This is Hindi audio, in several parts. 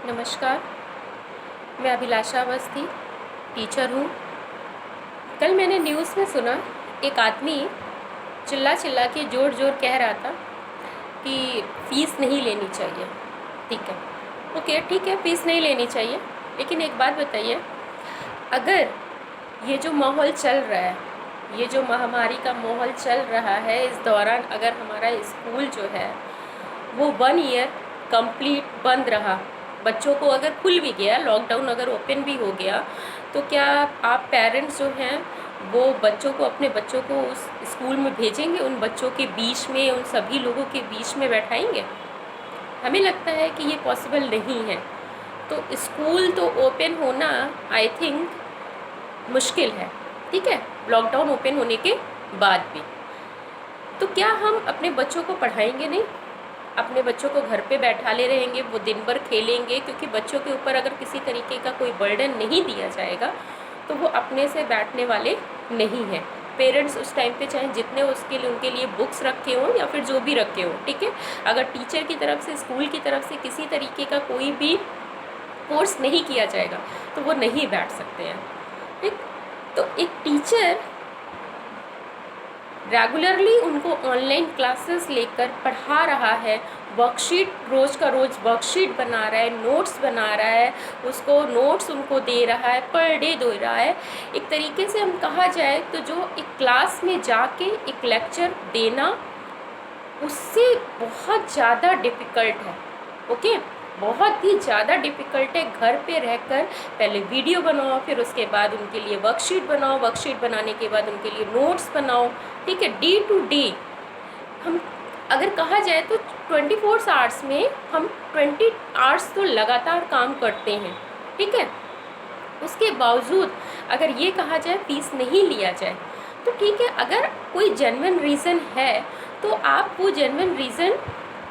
नमस्कार। मैं अभिलाषा अवस्थी टीचर हूँ। कल मैंने न्यूज़ में सुना, एक आदमी चिल्ला चिल्ला के ज़ोर ज़ोर कह रहा था कि फ़ीस नहीं लेनी चाहिए। ठीक है, ओके, ठीक है, फ़ीस नहीं लेनी चाहिए, लेकिन एक बात बताइए, अगर ये जो माहौल चल रहा है, ये जो महामारी का माहौल चल रहा है, इस दौरान अगर हमारा स्कूल जो है वो 1 ईयर कंप्लीट बंद रहा, बच्चों को अगर खुल भी गया, लॉकडाउन अगर ओपन भी हो गया, तो क्या आप पेरेंट्स जो हैं वो बच्चों को, अपने बच्चों को उस स्कूल में भेजेंगे? उन बच्चों के बीच में, उन सभी लोगों के बीच में बैठाएंगे? हमें लगता है कि ये पॉसिबल नहीं है। तो स्कूल तो ओपन होना आई थिंक मुश्किल है, ठीक है, लॉकडाउन ओपन होने के बाद भी। तो क्या हम अपने बच्चों को पढ़ाएंगे नहीं? अपने बच्चों को घर पे बैठा ले रहेंगे, वो दिन भर खेलेंगे? क्योंकि बच्चों के ऊपर अगर किसी तरीके का कोई बर्डन नहीं दिया जाएगा तो वो अपने से बैठने वाले नहीं हैं। पेरेंट्स उस टाइम पे चाहे जितने उसके लिए, उनके लिए बुक्स रखे हों या फिर जो भी रखे हों, ठीक है, अगर टीचर की तरफ से, स्कूल की तरफ से किसी तरीके का कोई भी कोर्स नहीं किया जाएगा तो वो नहीं बैठ सकते हैं, ठीक। तो एक टीचर रेगुलरली उनको ऑनलाइन क्लासेस लेकर पढ़ा रहा है, वर्कशीट रोज़ का रोज़ वर्कशीट बना रहा है, नोट्स बना रहा है, उसको नोट्स उनको दे रहा है, पर डे दे रहा है। एक तरीके से हम कहा जाए तो जो एक क्लास में जाके एक लेक्चर देना, उससे बहुत ज़्यादा डिफ़िकल्ट है, ओके, बहुत ही ज़्यादा डिफ़िकल्ट है। घर पे रहकर पहले वीडियो बनाओ, फिर उसके बाद उनके लिए वर्कशीट बनाओ, वर्कशीट बनाने के बाद उनके लिए नोट्स बनाओ, ठीक है, डे टू डे। हम अगर कहा जाए तो 24 आवर्स में हम 20 आवर्स तो लगातार काम करते हैं, ठीक है। उसके बावजूद अगर ये कहा जाए फ़ीस नहीं लिया जाए तो ठीक है, अगर कोई जेन्युइन रीज़न है तो आप वो जेन्युइन रीज़न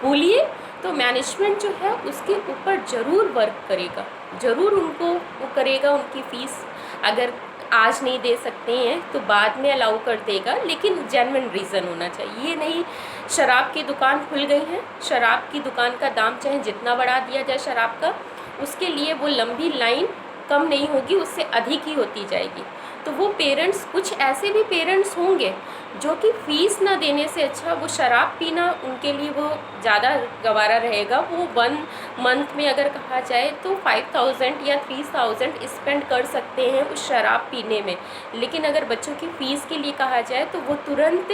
बोलिए, तो मैनेजमेंट जो है उसके ऊपर ज़रूर वर्क करेगा, ज़रूर उनको वो करेगा। उनकी फ़ीस अगर आज नहीं दे सकते हैं तो बाद में अलाउ कर देगा, लेकिन जेन्युइन रीज़न होना चाहिए। ये नहीं, शराब की दुकान खुल गई है, शराब की दुकान का दाम चाहे जितना बढ़ा दिया जाए शराब का, उसके लिए वो लंबी लाइन कम नहीं होगी, उससे अधिक ही होती जाएगी। तो वो पेरेंट्स, कुछ ऐसे भी पेरेंट्स होंगे जो कि फ़ीस ना देने से अच्छा वो शराब पीना उनके लिए वो ज़्यादा गवारा रहेगा। वो 1 मंथ में अगर कहा जाए तो 5000 या 3000 स्पेंड कर सकते हैं उस शराब पीने में, लेकिन अगर बच्चों की फ़ीस के लिए कहा जाए तो वो तुरंत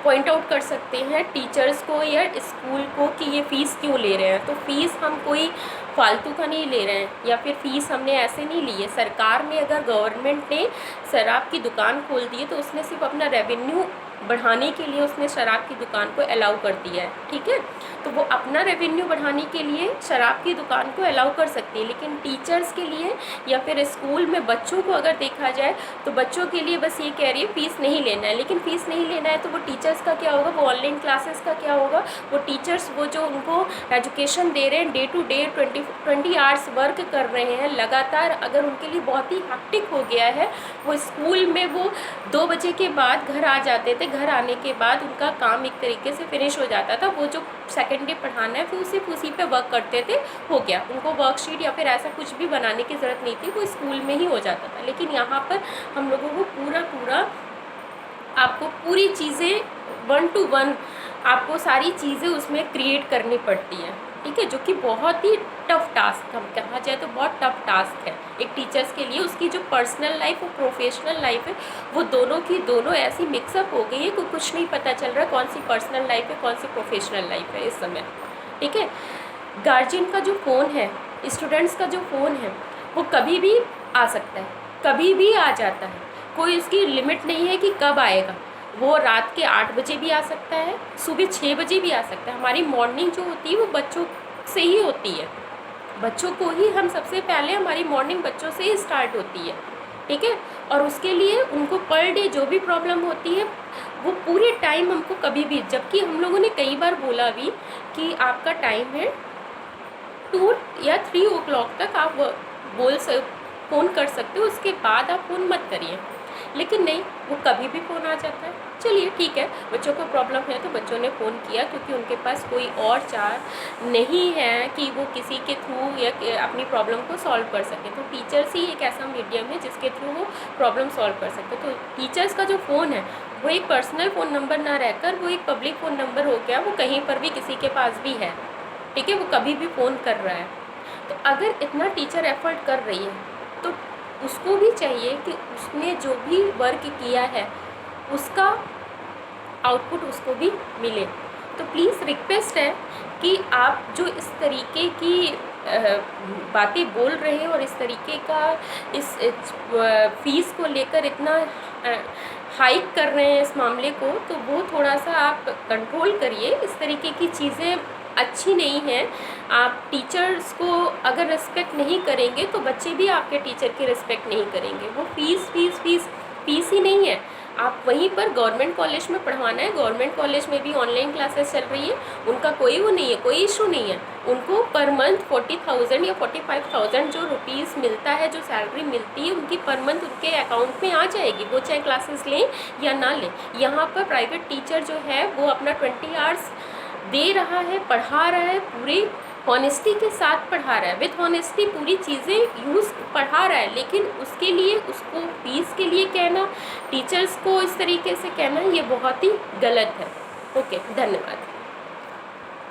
पॉइंट आउट कर सकते हैं टीचर्स को या स्कूल को कि ये फ़ीस क्यों ले रहे हैं। तो फ़ीस हम कोई फालतू का नहीं ले रहे हैं, या फिर फ़ीस हमने ऐसे नहीं ली है। सरकार ने, अगर गवर्नमेंट ने शराब की दुकान खोल दी है तो उसने सिर्फ अपना रेवेन्यू बढ़ाने के लिए उसने शराब की दुकान को अलाउ कर दिया है, ठीक है। तो वो अपना रेवेन्यू बढ़ाने के लिए शराब की दुकान को अलाउ कर सकती है, लेकिन टीचर्स के लिए या फिर स्कूल में बच्चों को अगर देखा जाए तो बच्चों के लिए बस ये कह रही है फ़ीस नहीं लेना है। लेकिन फ़ीस नहीं लेना है तो वो टीचर्स का क्या होगा, वो ऑनलाइन क्लासेस का क्या होगा? वो टीचर्स, वो जो उनको एजुकेशन दे रहे हैं, day to day 20 hours work कर रहे हैं लगातार, अगर उनके लिए बहुत ही हैक्टिक हो गया है, वो स्कूल में वो 2 बजे के बाद घर आ जाते थे, घर आने के बाद उनका काम एक तरीके से फिनिश हो जाता था, वो जो सेकेंड डे पढ़ाना है फिर सिर्फ उसी पे वर्क करते थे, हो गया, उनको वर्कशीट या फिर ऐसा कुछ भी बनाने की ज़रूरत नहीं थी, वो स्कूल में ही हो जाता था। लेकिन यहाँ पर हम लोगों को पूरा आपको पूरी चीज़ें 1 to 1 आपको सारी चीज़ें उसमें क्रिएट करनी पड़ती हैं, ठीक है, जो कि बहुत ही टफ़ टास्क, हम कहा जाए तो बहुत टफ़ टास्क है एक टीचर्स के लिए। उसकी जो पर्सनल लाइफ और प्रोफेशनल लाइफ है, वो दोनों की दोनों ऐसी मिक्सअप हो गई है कि कुछ नहीं पता चल रहा कौन सी पर्सनल लाइफ है, कौन सी प्रोफेशनल लाइफ है इस समय, ठीक है। गार्जियन का जो फ़ोन है, स्टूडेंट्स का जो फ़ोन है, वो कभी भी आ सकता है, कभी भी आ जाता है, कोई उसकी लिमिट नहीं है कि कब आएगा। वो रात के 8 बजे भी आ सकता है, सुबह 6 बजे भी आ सकता है। हमारी मॉर्निंग जो होती है वो बच्चों से ही होती है, बच्चों को ही हम सबसे पहले, हमारी मॉर्निंग बच्चों से ही स्टार्ट होती है, ठीक है। और उसके लिए उनको पर डे जो भी प्रॉब्लम होती है वो पूरे टाइम हमको कभी भी, जबकि हम लोगों ने कई बार बोला भी कि आपका टाइम है 2 या 3 ओ क्लॉक तक आप फ़ोन कर सकते हो, उसके बाद आप फ़ोन मत करिए, लेकिन नहीं, वो कभी भी फ़ोन आ जाता है। चलिए ठीक है, बच्चों को प्रॉब्लम है तो बच्चों ने फ़ोन किया क्योंकि उनके पास कोई और चार नहीं है कि वो किसी के थ्रू या अपनी प्रॉब्लम को सॉल्व कर सकें। तो टीचर्स ही एक ऐसा मीडियम है जिसके थ्रू वो प्रॉब्लम सॉल्व कर सकते हैं। तो टीचर्स का जो फ़ोन है वो एक पर्सनल फ़ोन नंबर ना रहकर वो एक पब्लिक फ़ोन नंबर हो गया, वो कहीं पर भी किसी के पास भी है, ठीक है, वो कभी भी फ़ोन कर रहा है। तो अगर इतना टीचर एफर्ट कर रही है तो उसको भी चाहिए कि उसने जो भी वर्क किया है उसका आउटपुट उसको भी मिले। तो प्लीज़ रिक्वेस्ट है कि आप जो इस तरीके की बातें बोल रहे हैं और इस तरीके का इस फीस को लेकर इतना हाइक कर रहे हैं इस मामले को, तो वो थोड़ा सा आप कंट्रोल करिए। इस तरीके की चीज़ें अच्छी नहीं हैं। आप टीचर्स को अगर रिस्पेक्ट नहीं करेंगे तो बच्चे भी आपके टीचर की रिस्पेक्ट नहीं करेंगे। वो फीस ही नहीं है। आप वहीं पर गवर्नमेंट कॉलेज में पढ़वाना है, गवर्नमेंट कॉलेज में भी ऑनलाइन क्लासेस चल रही है, उनका कोई वो नहीं है, कोई इशू नहीं है। उनको पर मंथ 40,000 या 45,000 जो रुपीज़ मिलता है, जो सैलरी मिलती है उनकी पर मंथ उनके अकाउंट में आ जाएगी, वो चाहे क्लासेस लें या ना लें। यहाँ पर प्राइवेट टीचर जो है वो अपना 20 आवर्स दे रहा है, पढ़ा रहा है, पूरी हॉनेस्टी के साथ पढ़ा रहा है, विथ हॉनेस्टी पूरी चीज़ें यूज़ पढ़ा रहा है, लेकिन उसके लिए उसको फीस के लिए कहना, टीचर्स को इस तरीके से कहना, ये बहुत ही गलत है। ओके, धन्यवाद।